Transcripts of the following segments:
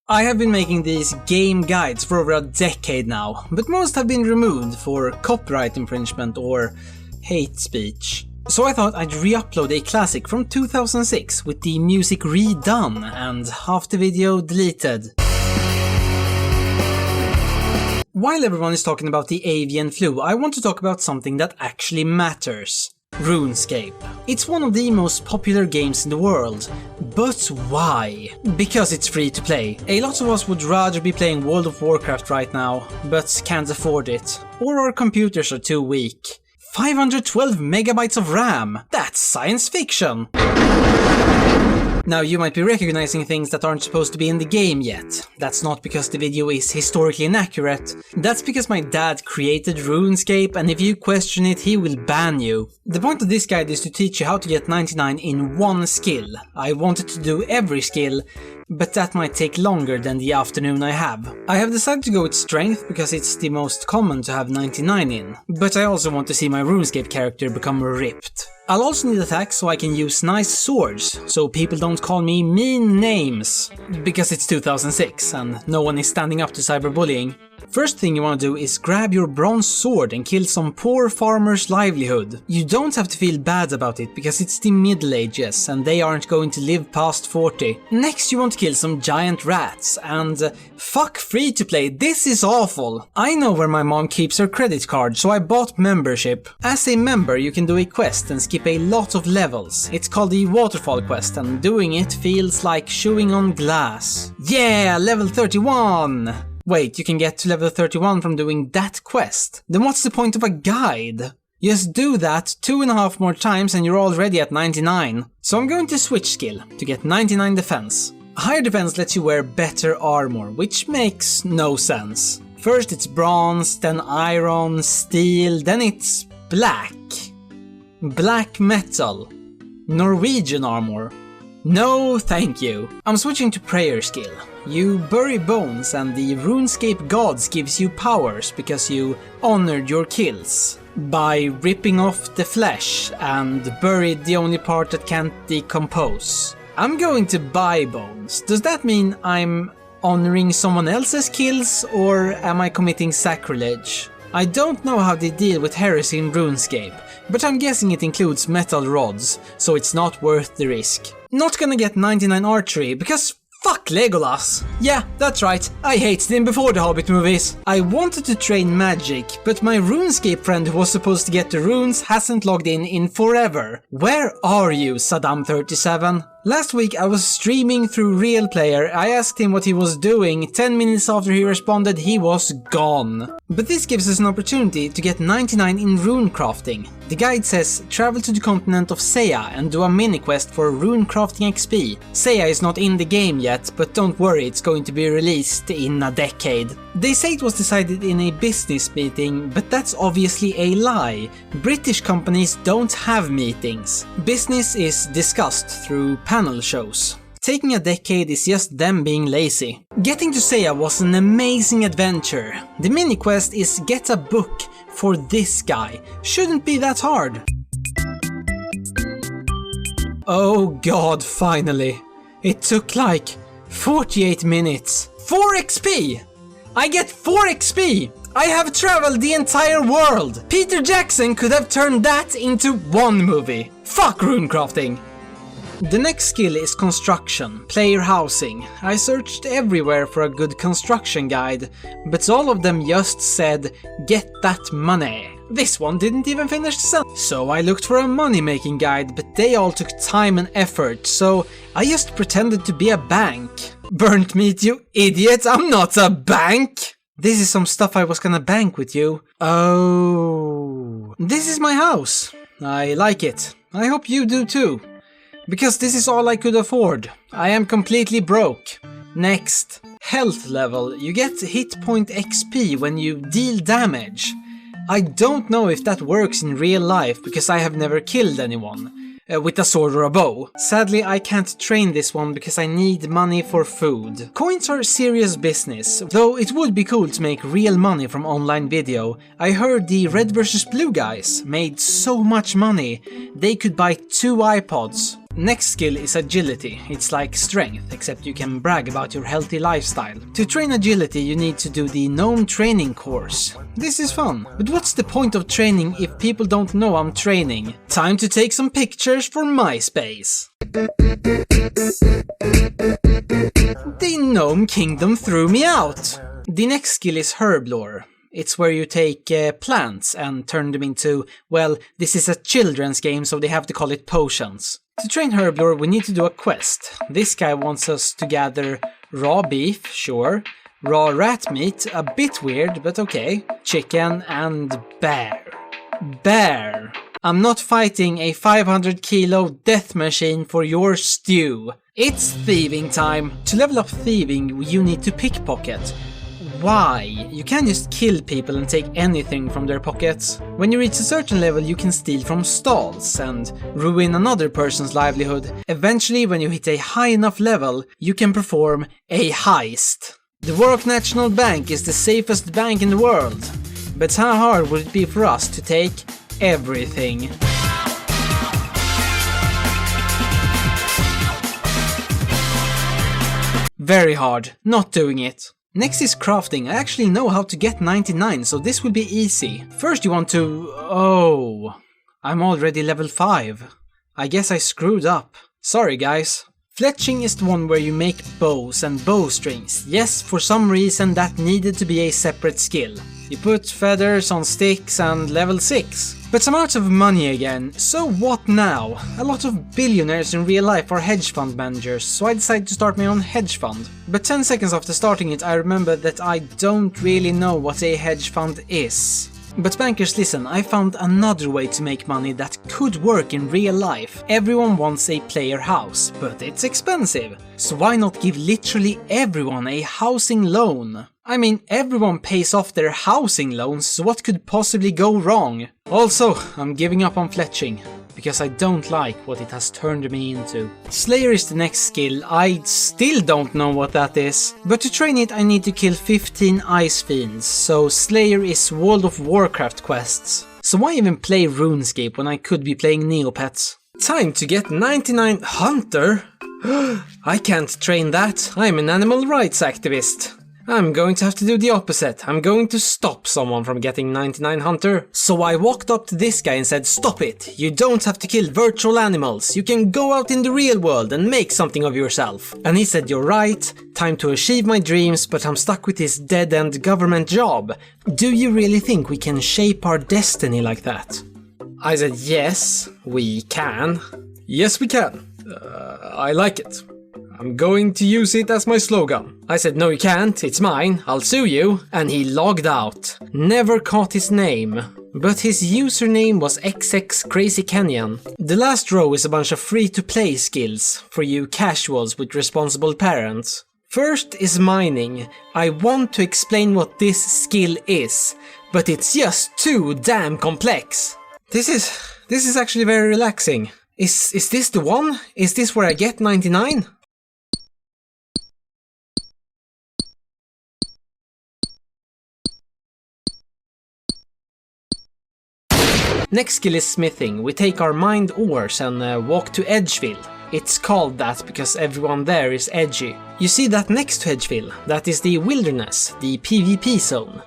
I have been making these game guides for over a decade now, but most have been removed for copyright infringement or hate speech. So I thought I'd re-upload a classic from 2006 with the music redone and half the video deleted. While everyone is talking about the avian flu, I want to talk about something that actually matters. RuneScape. It's one of the most popular games in the world. But why? Because it's free to play. A lot of us would rather be playing World of Warcraft right now, but can't afford it. Or our computers are too weak. 512 megabytes of RAM! That's science fiction! Now you might be recognizing things that aren't supposed to be in the game yet. That's not because the video is historically inaccurate. That's because my dad created RuneScape, and if you question it, he will ban you. The point of this guide is to teach you how to get 99 in one skill. I wanted to do every skill, but that might take longer than the afternoon I have. I have decided to go with strength because it's the most common to have 99 in, but I also want to see my RuneScape character become ripped. I'll also need attack so I can use nice swords, so people don't call me mean names. Because it's 2006 and no one is standing up to cyberbullying. First thing you want to do is grab your bronze sword and kill some poor farmer's livelihood. You don't have to feel bad about it because it's the Middle Ages and they aren't going to live past 40. Next you want to kill some giant rats and fuck free to play, this is awful. I know where my mom keeps her credit card, so I bought membership. As a member you can do a quest and skip a lot of levels. It's called the waterfall quest and doing it feels like chewing on glass. Yeah, level 31! Wait, you can get to level 31 from doing that quest? Then what's the point of a guide? Just do that 2.5 more times and you're already at 99. So I'm going to switch skill to get 99 defense. Higher defense lets you wear better armor, which makes no sense. First it's bronze, then iron, steel, then it's black. Black metal. Norwegian armor. No, thank you. I'm switching to prayer skill. You bury bones and the RuneScape gods gives you powers because you honored your kills. By ripping off the flesh and buried the only part that can't decompose. I'm going to buy bones. Does that mean I'm honoring someone else's kills or am I committing sacrilege? I don't know how they deal with heresy in RuneScape, but I'm guessing it includes metal rods, so it's not worth the risk. Not gonna get 99 archery, because fuck Legolas! Yeah, that's right, I hated him before the Hobbit movies. I wanted to train magic, but my RuneScape friend who was supposed to get the runes hasn't logged in forever. Where are you, Saddam37? Last week I was streaming through Real Player, I asked him what he was doing, 10 minutes after he responded he was gone. But this gives us an opportunity to get 99 in rune crafting. The guide says travel to the continent of Seiya and do a mini quest for rune crafting XP. Seiya is not in the game yet, but don't worry, it's going to be released in a decade. They say it was decided in a business meeting, but that's obviously a lie. British companies don't have meetings. Business is discussed through panel shows. Taking a decade is just them being lazy. Getting to Seiya was an amazing adventure. The mini quest is get a book for this guy. Shouldn't be that hard. Oh god, finally. It took like 48 minutes. 4 XP! I get 4 XP! I have traveled the entire world! Peter Jackson could have turned that into one movie. Fuck runecrafting! The next skill is construction, player housing. I searched everywhere for a good construction guide, but all of them just said, get that money. This one didn't even finish the sentence. So I looked for a money-making guide, but they all took time and effort, so I just pretended to be a bank. Burnt meat, you idiot, I'm not a bank! This is some stuff I was gonna bank with you. Oh. This is my house. I like it. I hope you do too. Because this is all I could afford. I am completely broke. Next. Health level. You get hit point XP when you deal damage. I don't know if that works in real life because I have never killed anyone. With a sword or a bow. Sadly, I can't train this one because I need money for food. Coins are serious business, though it would be cool to make real money from online video. I heard the Red vs Blue guys made so much money, they could buy 2 iPods. Next skill is agility. It's like strength, except you can brag about your healthy lifestyle. To train agility you need to do the gnome training course. This is fun, but what's the point of training if people don't know I'm training? Time to take some pictures for MySpace. The Gnome Kingdom threw me out! The next skill is herblore. It's where you take plants and turn them into, well, this is a children's game so they have to call it potions. To train herblore we need to do a quest. This guy wants us to gather raw beef, sure, raw rat meat, a bit weird but okay, chicken and bear. Bear! I'm not fighting a 500 kilo death machine for your stew. It's thieving time! To level up thieving you need to pickpocket. Why? You can't just kill people and take anything from their pockets. When you reach a certain level you can steal from stalls and ruin another person's livelihood. Eventually when you hit a high enough level you can perform a heist. The Warrock National Bank is the safest bank in the world. But how hard would it be for us to take everything? Very hard. Not doing it. Next is crafting. I actually know how to get 99, so this will be easy. First you want to... Oh, I'm already level 5. I guess I screwed up. Sorry guys. Fletching is the one where you make bows and bowstrings. Yes, for some reason that needed to be a separate skill. You put feathers on sticks and level 6. But I'm out of money again, so what now? A lot of billionaires in real life are hedge fund managers, so I decided to start my own hedge fund. But 10 seconds after starting it I remembered that I don't really know what a hedge fund is. But bankers, listen, I found another way to make money that could work in real life. Everyone wants a player house, but it's expensive. So why not give literally everyone a housing loan? I mean, everyone pays off their housing loans, so what could possibly go wrong? Also, I'm giving up on fletching, because I don't like what it has turned me into. Slayer is the next skill. I still don't know what that is. But to train it I need to kill 15 ice fiends, so Slayer is World of Warcraft quests. So why even play RuneScape when I could be playing Neopets? Time to get 99 Hunter? I can't train that. I'm an animal rights activist. I'm going to have to do the opposite. I'm going to stop someone from getting 99 Hunter. So I walked up to this guy and said, stop it. You don't have to kill virtual animals. You can go out in the real world and make something of yourself. And he said, you're right. Time to achieve my dreams, but I'm stuck with this dead-end government job. Do you really think we can shape our destiny like that? I said, yes, we can. Yes, we can. I like it. I'm going to use it as my slogan. I said, no you can't, it's mine, I'll sue you. And he logged out. Never caught his name. But his username was XXCrazyKenyan. The last row is a bunch of free-to-play skills for you casuals with responsible parents. First is mining. I want to explain what this skill is, but it's just too damn complex. This is actually very relaxing. Is this the one? Is this where I get 99? Next skill is smithing. We take our mined ores and walk to Edgeville. It's called that because everyone there is edgy. You see that next to Edgeville? That is the wilderness, the PvP zone.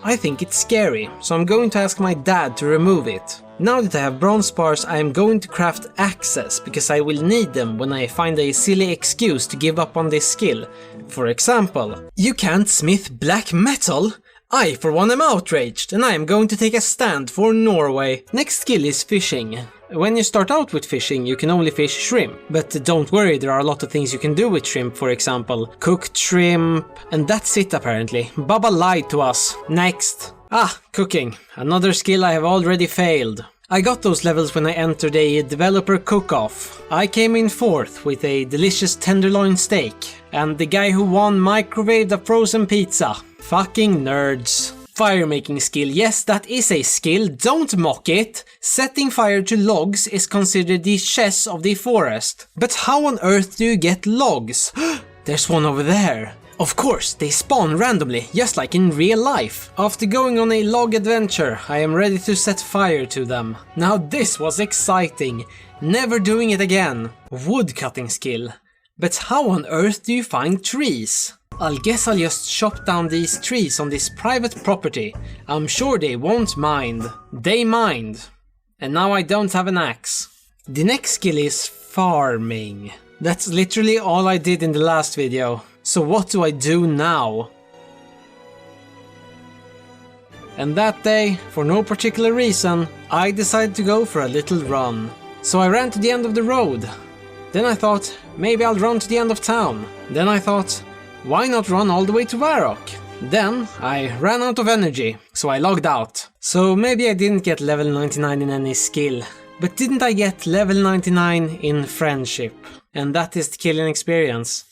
I think it's scary, so I'm going to ask my dad to remove it. Now that I have bronze bars, I am going to craft axes because I will need them when I find a silly excuse to give up on this skill. For example, you can't smith black metal? I, for one, am outraged, and I am going to take a stand for Norway. Next skill is fishing. When you start out with fishing, you can only fish shrimp. But don't worry, there are a lot of things you can do with shrimp, for example. Cooked shrimp... and that's it apparently. Baba lied to us. Next. Cooking. Another skill I have already failed. I got those levels when I entered a developer cook-off. I came in 4th with a delicious tenderloin steak. And the guy who won microwaved a frozen pizza. Fucking nerds. Firemaking skill. Yes, that is a skill. Don't mock it. Setting fire to logs is considered the chess of the forest. But how on earth do you get logs? There's one over there. Of course, they spawn randomly, just like in real life. After going on a log adventure, I am ready to set fire to them. Now this was exciting. Never doing it again. Woodcutting skill. But how on earth do you find trees? I'll guess I'll just chop down these trees on this private property. I'm sure they won't mind. They mind. And now I don't have an axe. The next skill is farming. That's literally all I did in the last video. So what do I do now? And that day, for no particular reason, I decided to go for a little run. So I ran to the end of the road. Then I thought, maybe I'll run to the end of town. Then I thought, why not run all the way to Varrock? Then I ran out of energy, so I logged out. So maybe I didn't get level 99 in any skill. But didn't I get level 99 in friendship? And that is the killing experience.